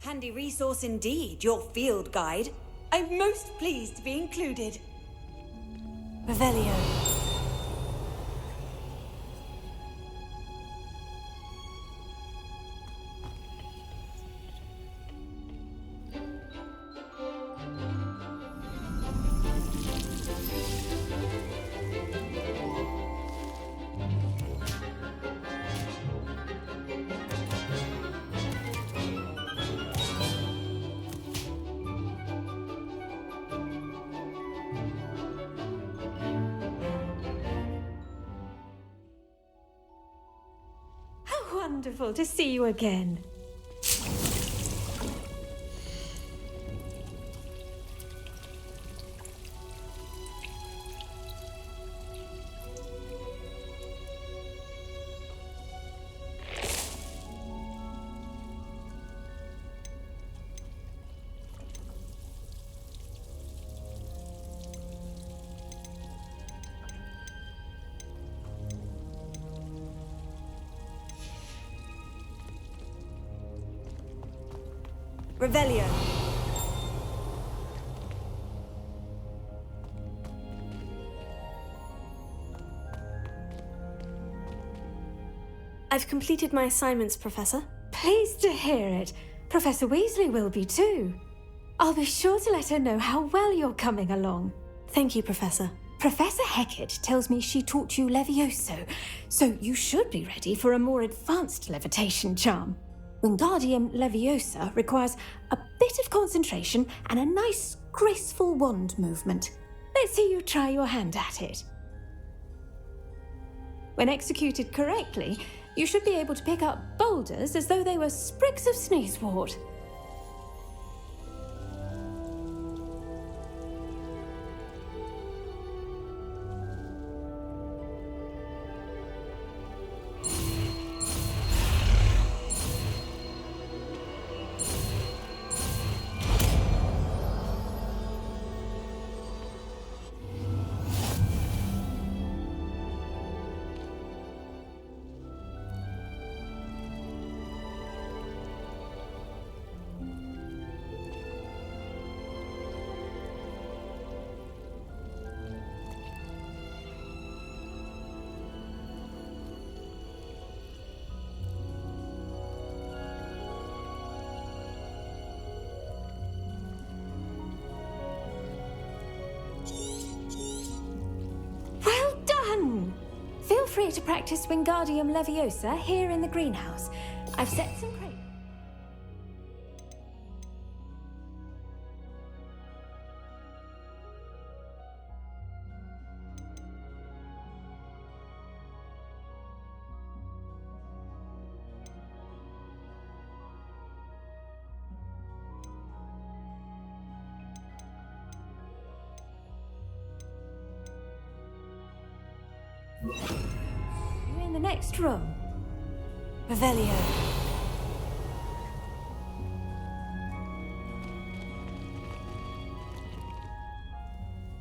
Handy resource indeed, your field guide. I'm most pleased to be included. Revelio. Wonderful to see you again. Revelio. I've completed my assignments, Professor. Pleased to hear it. Professor Weasley will be too. I'll be sure to let her know how well you're coming along. Thank you, Professor. Professor Hecat tells me she taught you Levioso, so you should be ready for a more advanced levitation charm. Wingardium Leviosa requires a bit of concentration and a nice, graceful wand movement. Let's see you try your hand at it. When executed correctly, you should be able to pick up boulders as though they were sprigs of sneezewort. Feel free to practice Wingardium Leviosa here in the greenhouse. I've set some crates. You're in the next room. Revelio.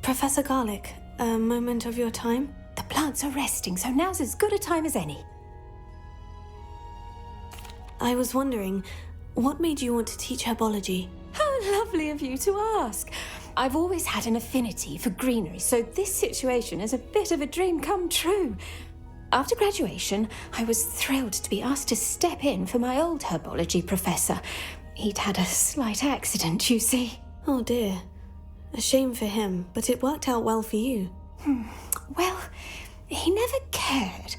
Professor Garlick, a moment of your time? The plants are resting, so now's as good a time as any. I was wondering, what made you want to teach herbology? How lovely of you to ask. I've always had an affinity for greenery, so this situation is a bit of a dream come true. After graduation, I was thrilled to be asked to step in for my old herbology professor. He'd had a slight accident, you see. Oh dear. A shame for him, but it worked out well for you. Well, he never cared,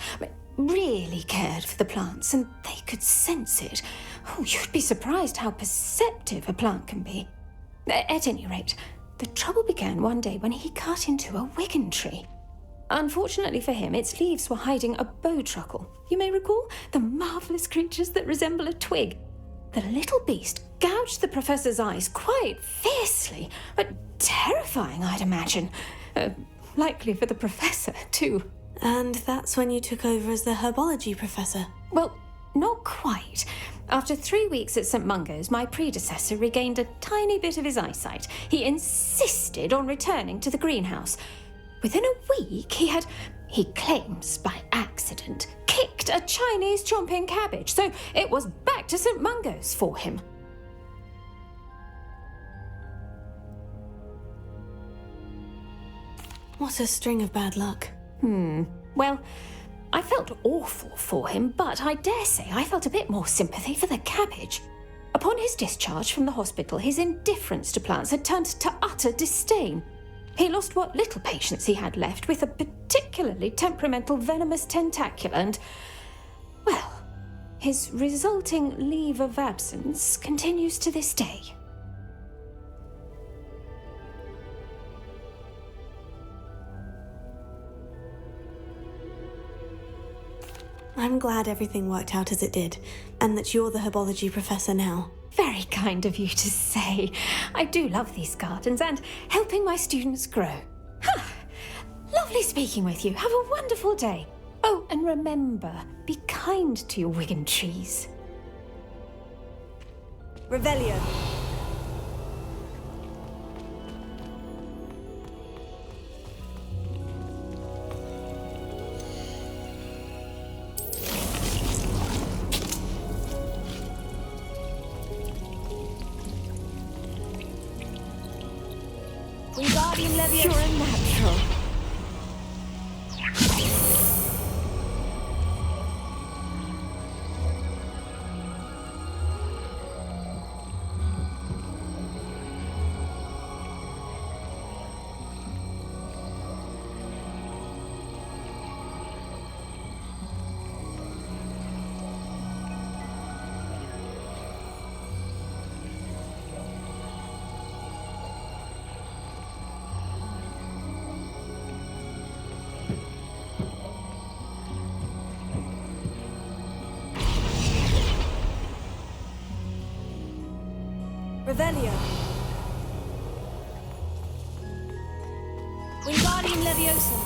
really cared for the plants, and they could sense it. Oh, you'd be surprised how perceptive a plant can be. At any rate, the trouble began one day when he cut into a Wigan tree. Unfortunately for him, its leaves were hiding a bowtruckle. You may recall the marvellous creatures that resemble a twig. The little beast gouged the professor's eyes quite fiercely, but terrifying, I'd imagine. Likely for the professor, too. And that's when you took over as the herbology professor? Well, not quite. After 3 weeks at St. Mungo's, my predecessor regained a tiny bit of his eyesight. He insisted on returning to the greenhouse. Within a week, he claims by accident, kicked a Chinese chomping cabbage, so it was back to St. Mungo's for him. What a string of bad luck. Well, I felt awful for him, but I dare say I felt a bit more sympathy for the cabbage. Upon his discharge from the hospital, his indifference to plants had turned to utter disdain. He lost what little patience he had left with a particularly temperamental venomous tentacula and, well, his resulting leave of absence continues to this day. I'm glad everything worked out as it did, and that you're the herbology professor now. Very kind of you to say. I do love these gardens and helping my students grow. Lovely speaking with you. Have a wonderful day. Oh, and remember, be kind to your Wigan trees. Revelio. Wingardium Leviosa. You're a natural. Revelio. Wingardium Leviosa.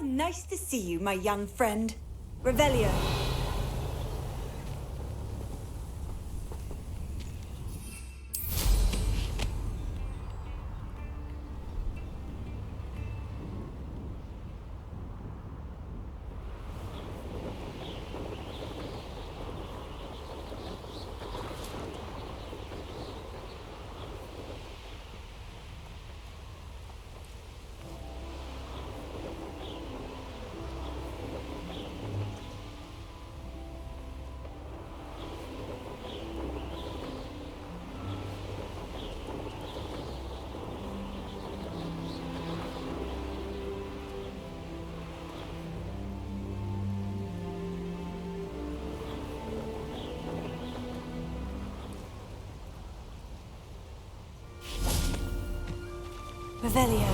Nice to see you, my young friend. Revelio. Revelio.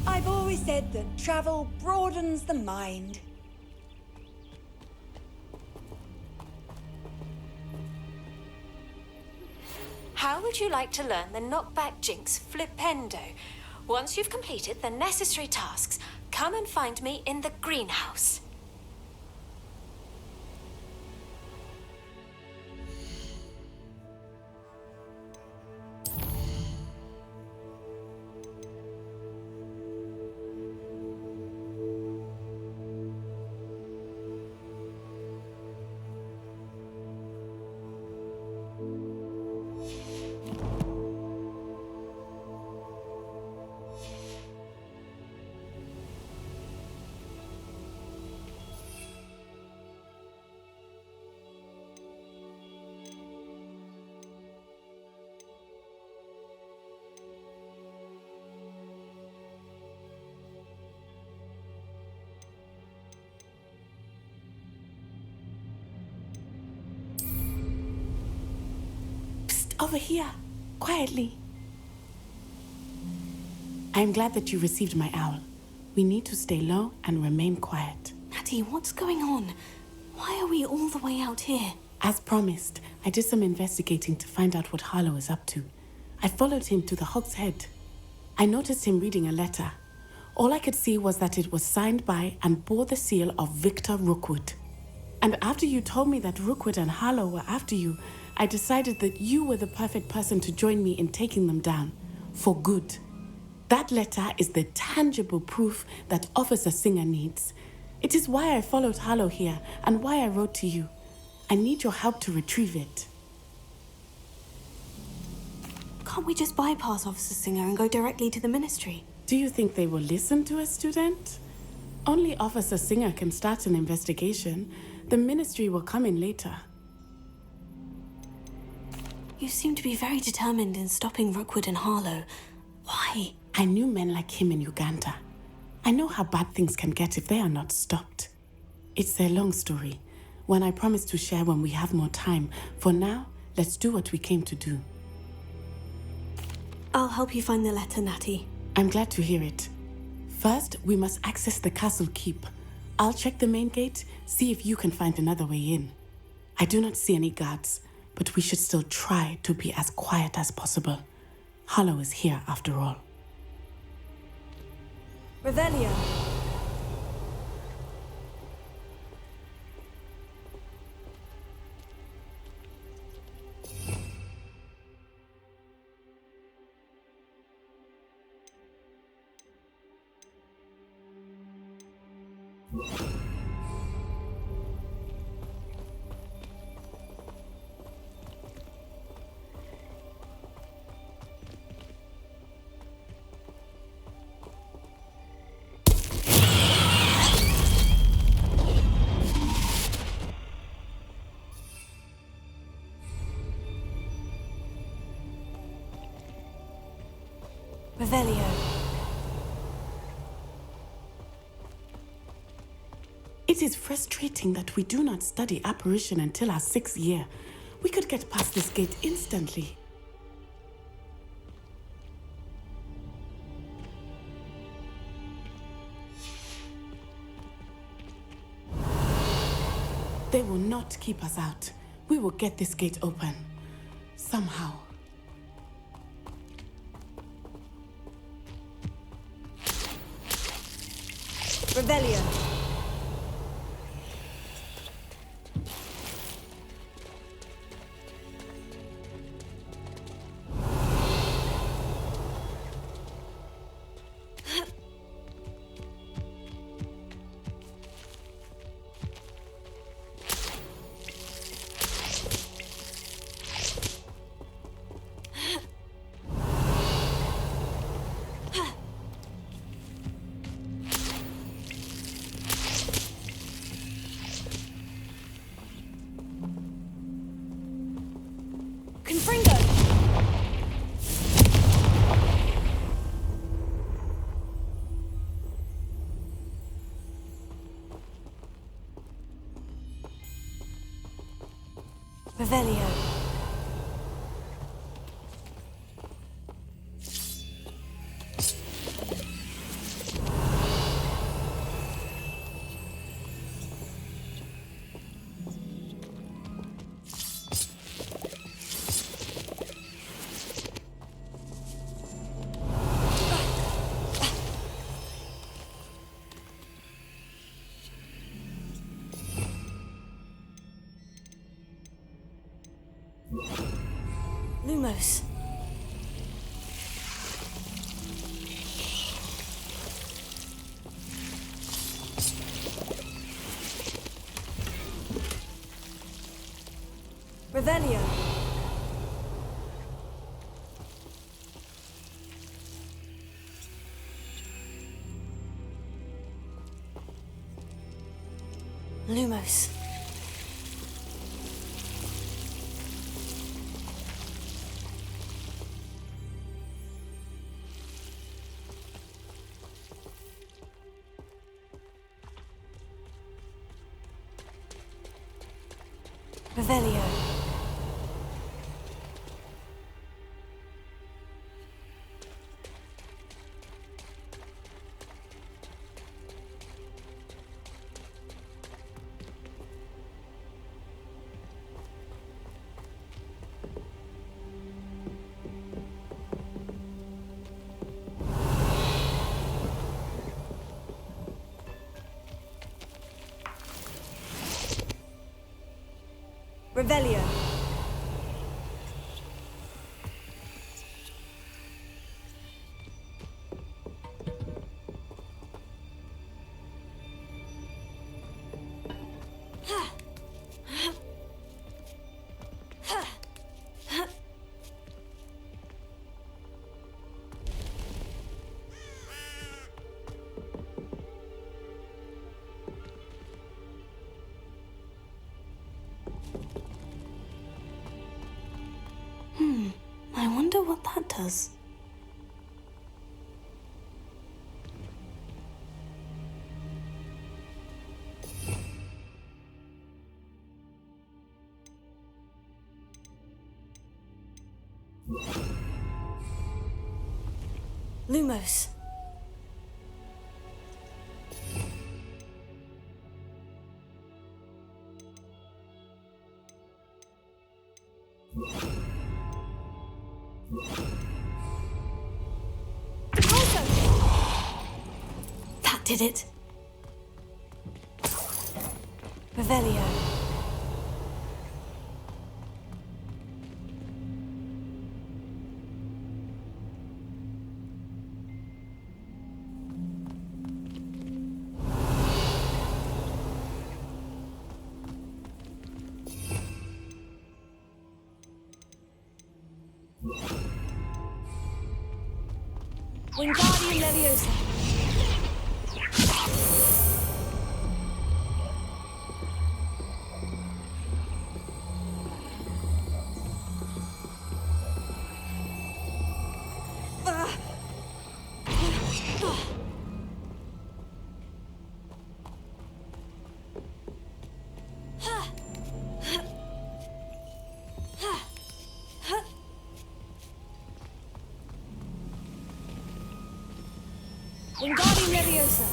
I've always said that travel broadens the mind. How would you like to learn the knockback jinx flipendo? Once you've completed the necessary tasks, come and find me in the greenhouse. Over here, quietly. I am glad that you received my owl. We need to stay low and remain quiet. Natty, what's going on? Why are we all the way out here? As promised, I did some investigating to find out what Harlow is up to. I followed him to the Hog's Head. I noticed him reading a letter. All I could see was that it was signed by and bore the seal of Victor Rookwood. And after you told me that Rookwood and Harlow were after you, I decided that you were the perfect person to join me in taking them down, for good. That letter is the tangible proof that Officer Singer needs. It is why I followed Harlow here and why I wrote to you. I need your help to retrieve it. Can't we just bypass Officer Singer and go directly to the Ministry? Do you think they will listen to a student? Only Officer Singer can start an investigation. The Ministry will come in later. You seem to be very determined in stopping Rookwood and Harlow. Why? I knew men like him in Uganda. I know how bad things can get if they are not stopped. It's a long story, one I promise to share when we have more time. For now, let's do what we came to do. I'll help you find the letter, Natty. I'm glad to hear it. First, we must access the castle keep. I'll check the main gate, see if you can find another way in. I do not see any guards, but we should still try to be as quiet as possible. Harlow is here after all. Revelio. Revelio. It is frustrating that we do not study apparition until our 6th year. We could get past this gate instantly. They will not keep us out. We will get this gate open. Somehow. Revelio. Revelio. Lumos. Revelio. Lumos. Revelio. Revelio. I wonder what that does. Lumos. That did it. Revelio. Wingardium Leviosa. Wingardium Leviosa.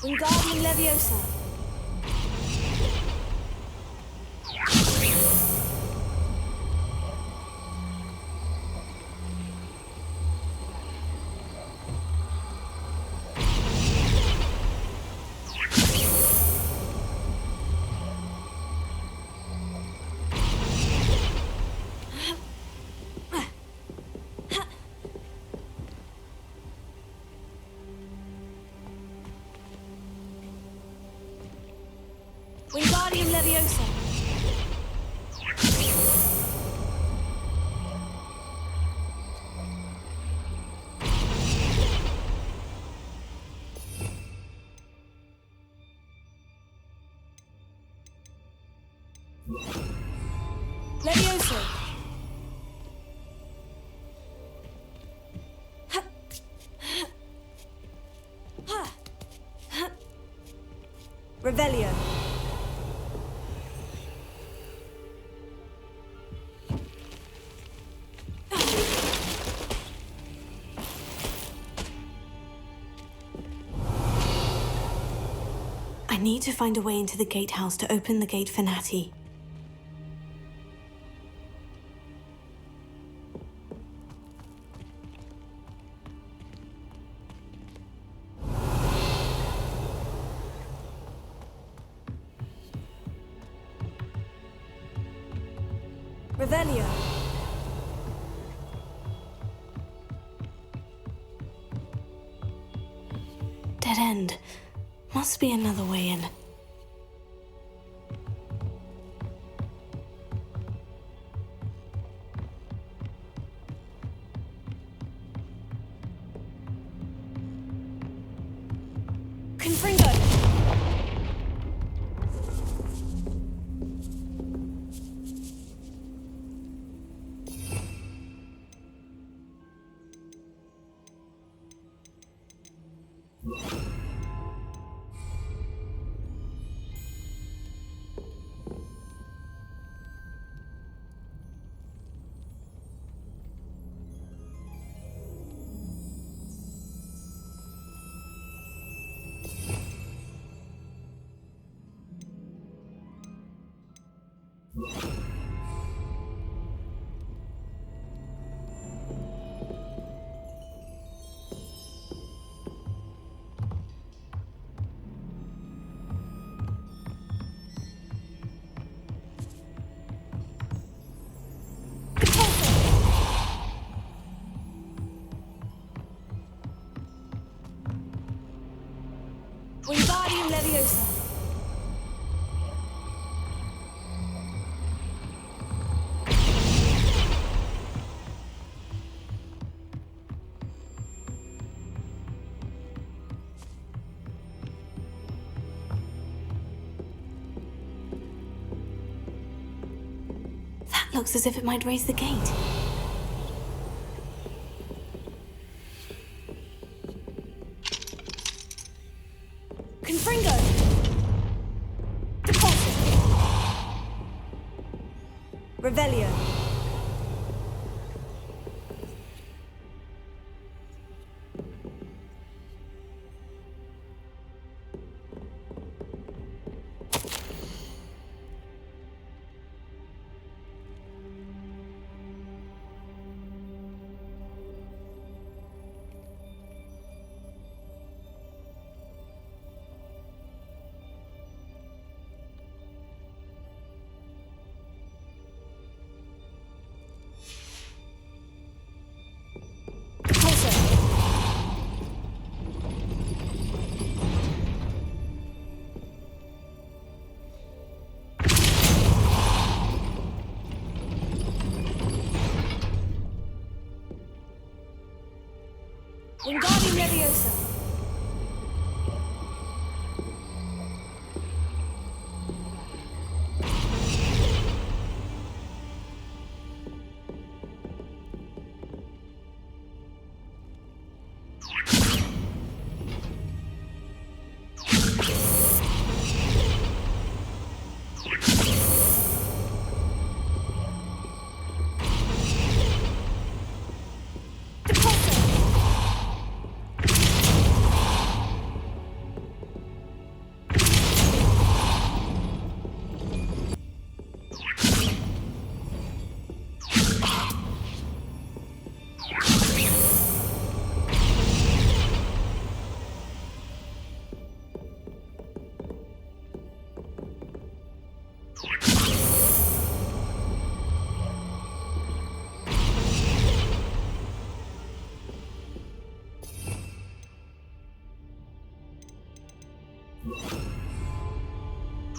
Wingardium Leviosa. Wingardium Leviosa. Leviosa. Revelio. I need to find a way into the gatehouse to open the gate for Natty. Revelio. Dead end. Must be another way in. Confringo. Wingardium Leviosa. That looks as if it might raise the gate. Confringo. Deposit. Revelio. Wingardium Leviosa.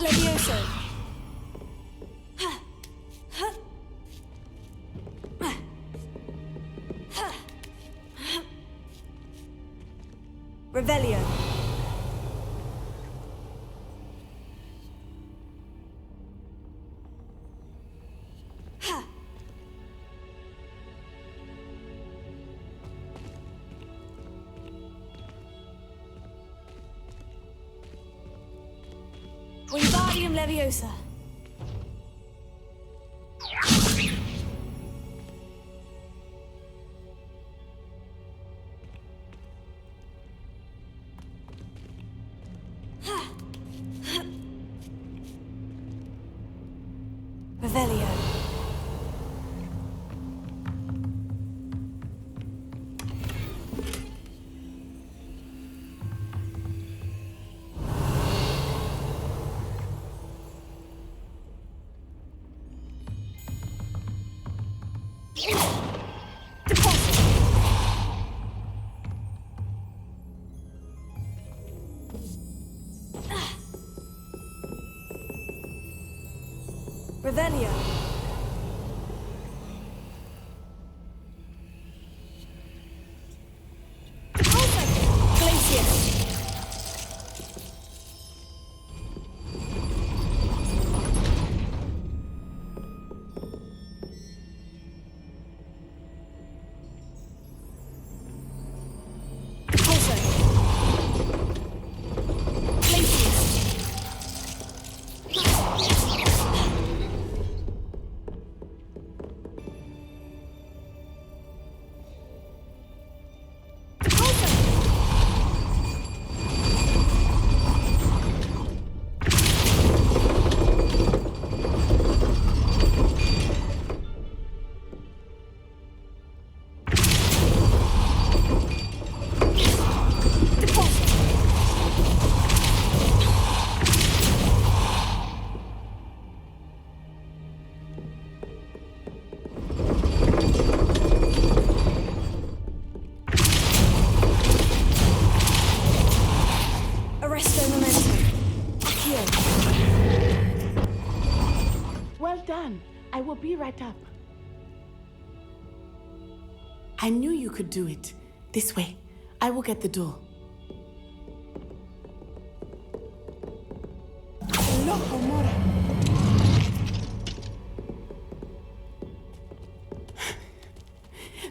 Levioso. Revelio. Wingardium Leviosa. Revelio. Revelio. Well done. I will be right up. I knew you could do it. This way. I will get the door.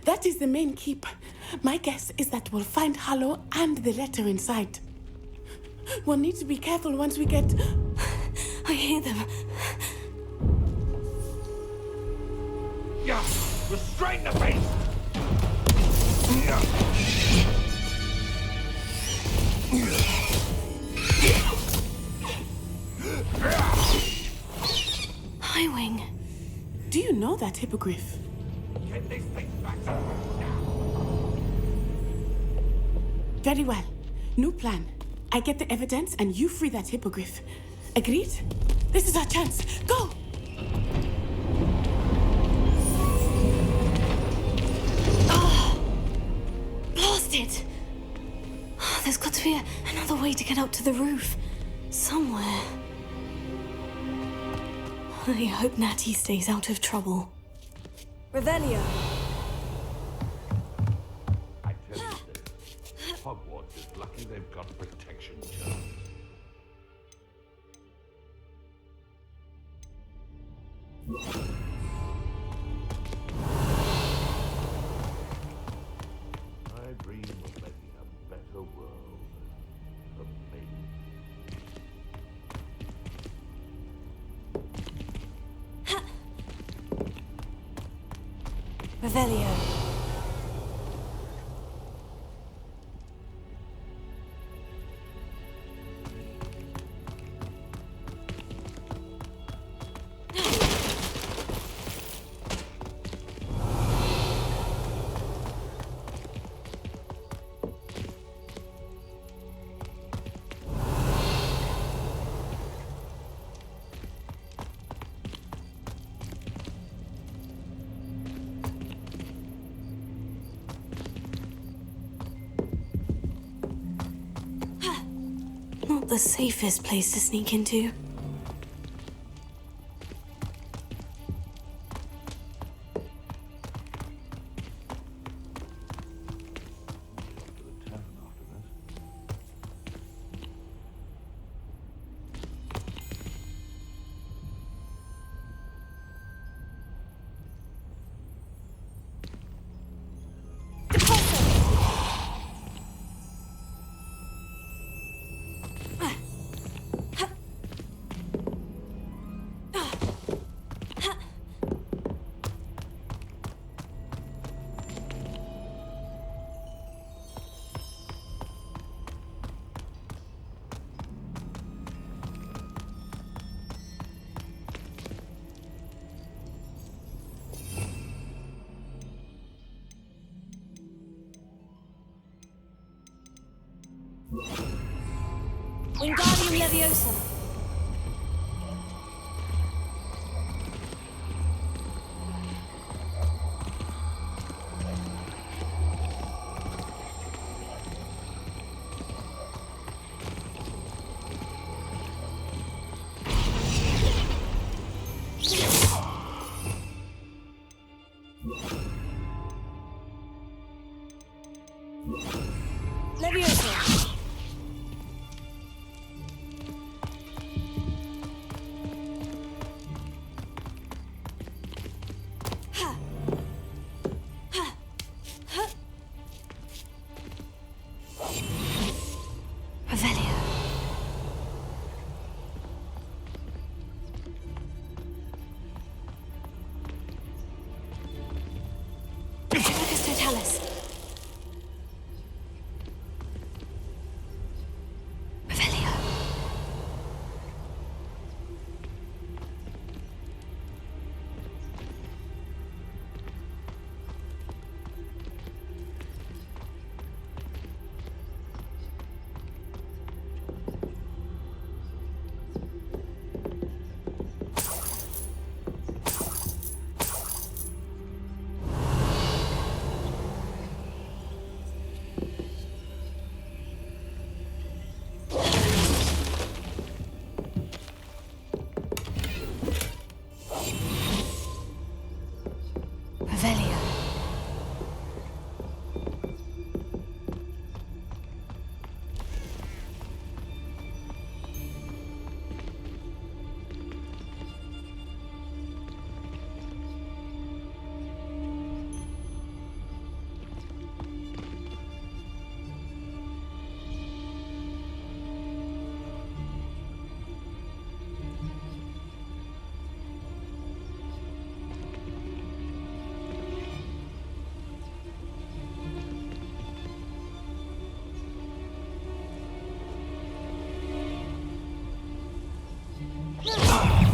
That is the main keep. My guess is that we'll find Hallow and the letter inside. We'll need to be careful once we get... I hear them. Yeah, restrain the beast! Highwing. Do you know that hippogriff? Get this thing back now! Very well. New plan. I get the evidence and you free that hippogriff. Agreed? This is our chance. Go! Blasted! Oh, there's got to be another way to get up to the roof. Somewhere. I hope Natty stays out of trouble. Revelio. I tell you this, Hogwarts is lucky they've got protection charms. I dream of making a better world for me. Revelio. Not the safest place to sneak into. To the tavern after this. Wingardium Leviosa. Leviosa. Revelio. Epicus Totalis. Revelio. Revelio.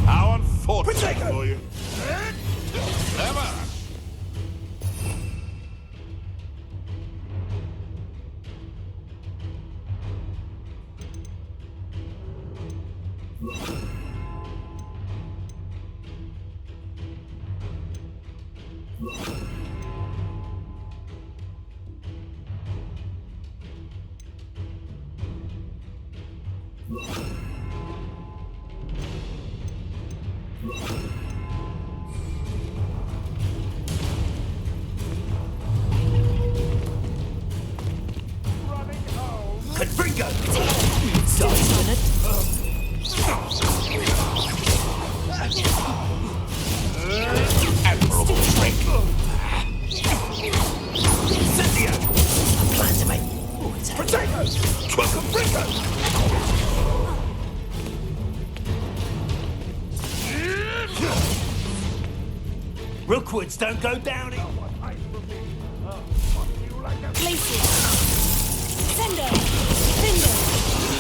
How unfortunate for you. Clever. Confringo! Admirable trick. Incendio! I plan to make... Oh, it's Potato. Confringo. Rookwoods don't go down in... Glacier. Sendo. Finder.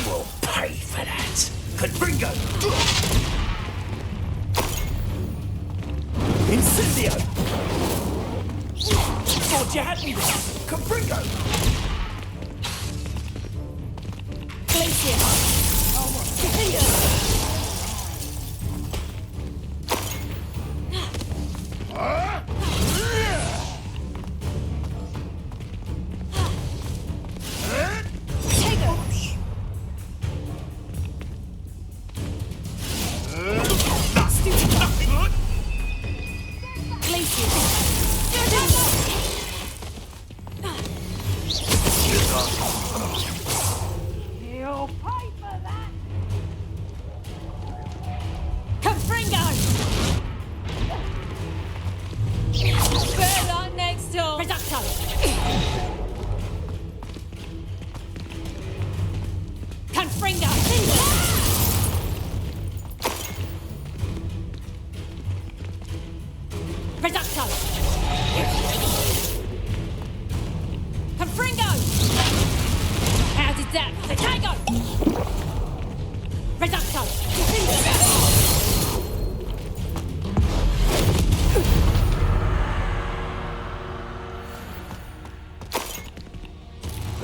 We'll pay for that. Confringo! Incendio! Thought you had me there. Confringo! Glacier. Finder.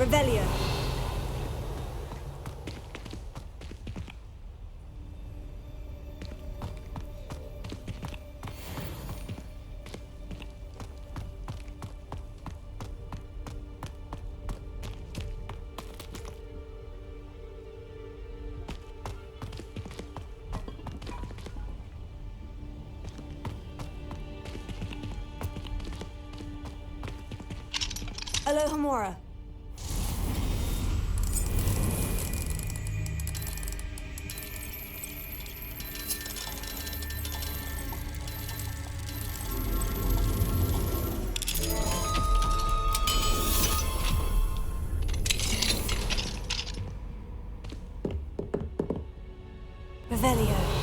Revelio. Alohomora. Revelio.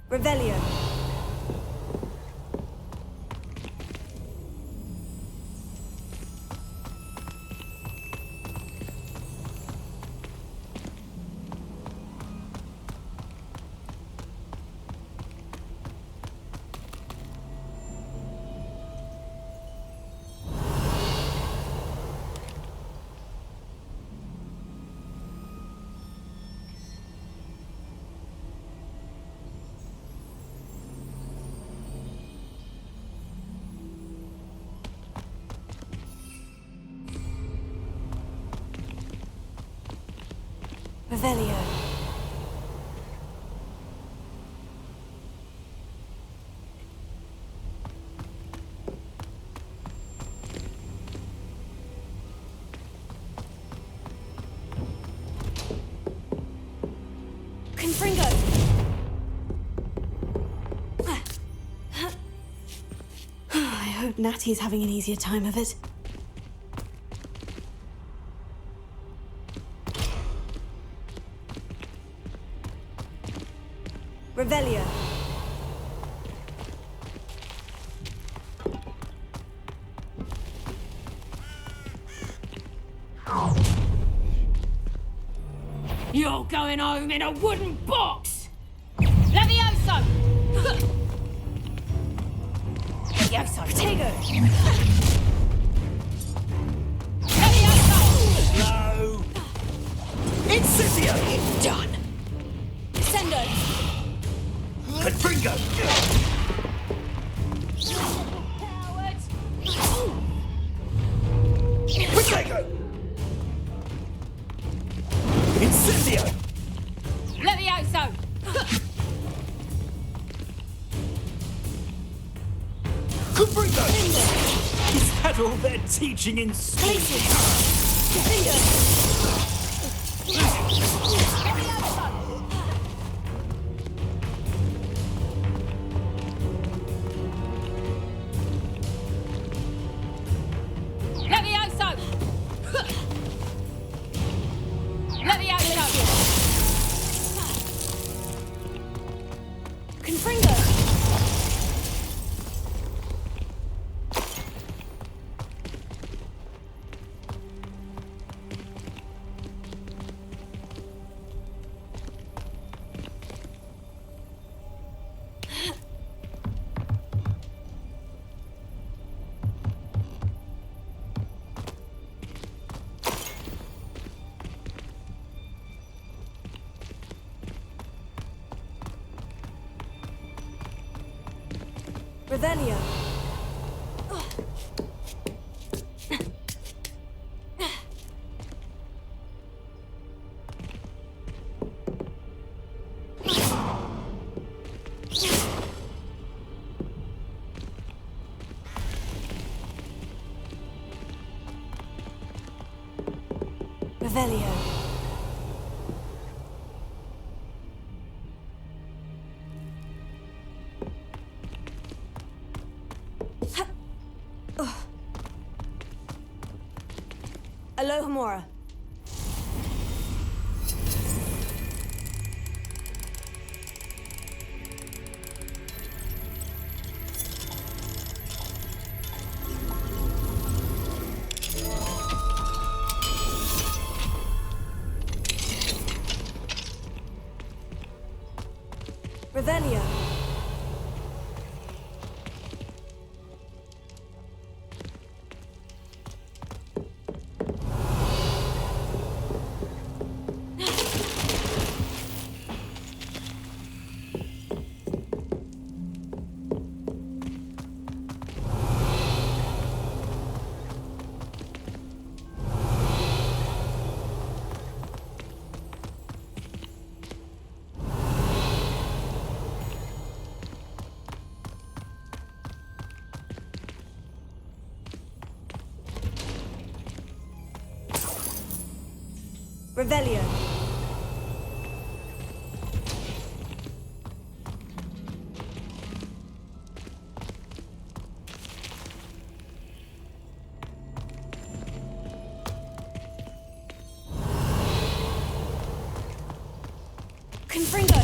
Revelio. Revelio. Confringo. I hope Natty's having an easier time of it. Revelio. You're going home in a wooden box! Levioso! Levioso. Protego. Levioso! No! Incisio! Done. Sendo! Confringo! Protego! Incisio! Levioso! Confringo! Is that all they're teaching in school? Levioso! Levioso! Confringo. Revelio. Revelio. Alohomora. Revelio. Revelio. Confringo.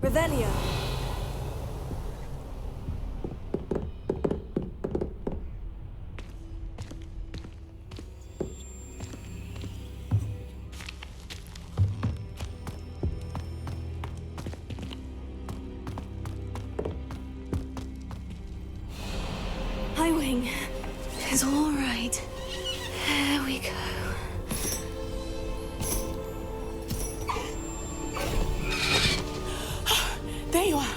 Revelio. Highwing is all right. There we go. There you are.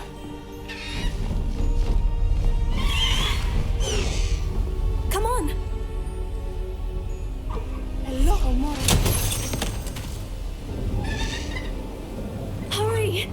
Come on! Hello, Mora. Hurry!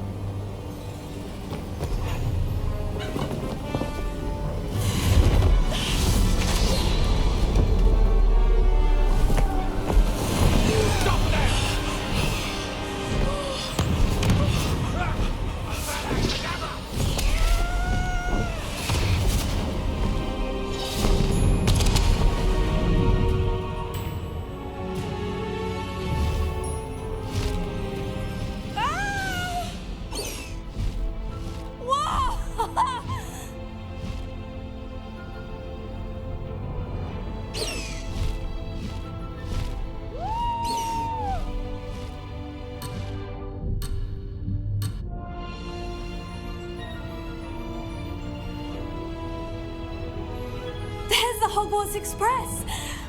There's the Hogwarts Express!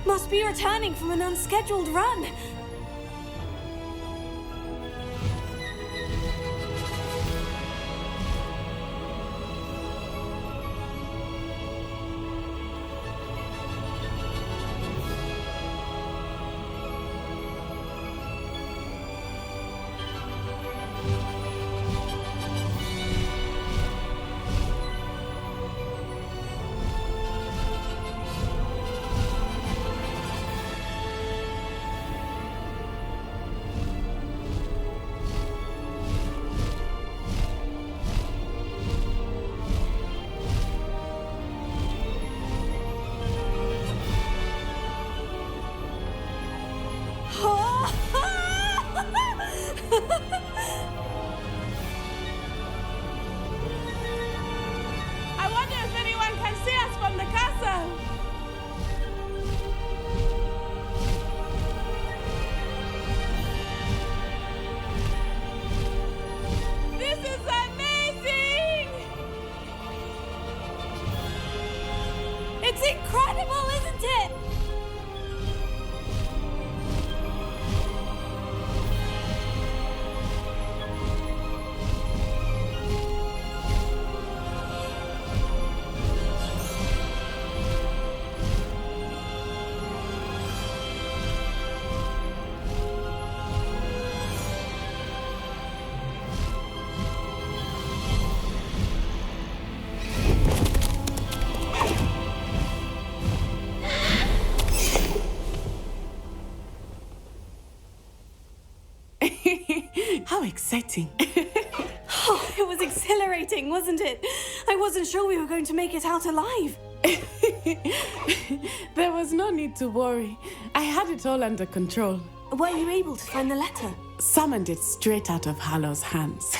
Must be returning from an unscheduled run. I wonder if anyone can see us from the castle. This is amazing! It's incredible, isn't it? How exciting. Oh, it was exhilarating, wasn't it? I wasn't sure we were going to make it out alive. There was no need to worry. I had it all under control. Were you able to find the letter? Summoned it straight out of Harlow's hands.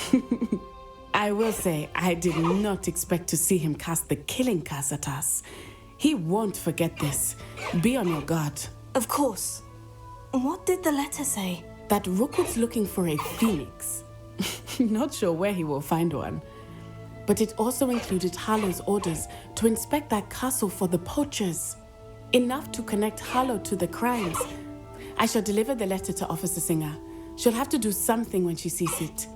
I will say, I did not expect to see him cast the killing curse at us. He won't forget this. Be on your guard. Of course. What did the letter say? That Rookwood's looking for a phoenix. Not sure where he will find one. But it also included Harlow's orders to inspect that castle for the poachers. Enough to connect Harlow to the crimes. I shall deliver the letter to Officer Singer. She'll have to do something when she sees it.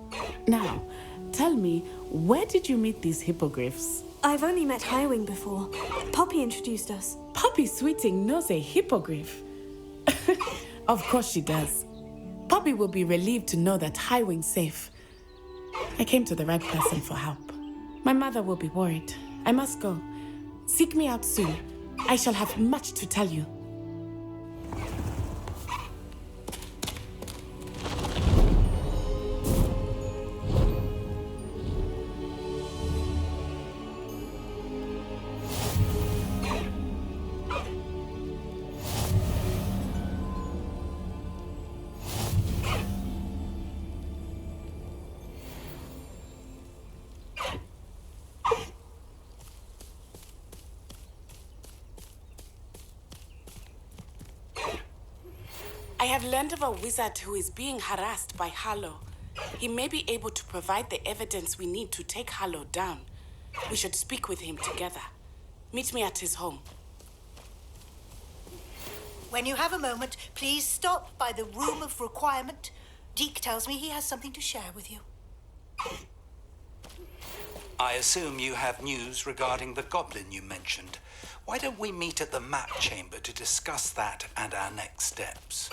Now, tell me, where did you meet these hippogriffs? I've only met Highwing before. Poppy introduced us. Poppy Sweeting knows a hippogriff. Of course she does. Poppy will be relieved to know that Highwing's safe. I came to the right person for help. My mother will be worried. I must go. Seek me out soon. I shall have much to tell you. I have learned of a wizard who is being harassed by Harlow. He may be able to provide the evidence we need to take Harlow down. We should speak with him together. Meet me at his home. When you have a moment, please stop by the Room of Requirement. Deke tells me he has something to share with you. I assume you have news regarding the goblin you mentioned. Why don't we meet at the map chamber to discuss that and our next steps?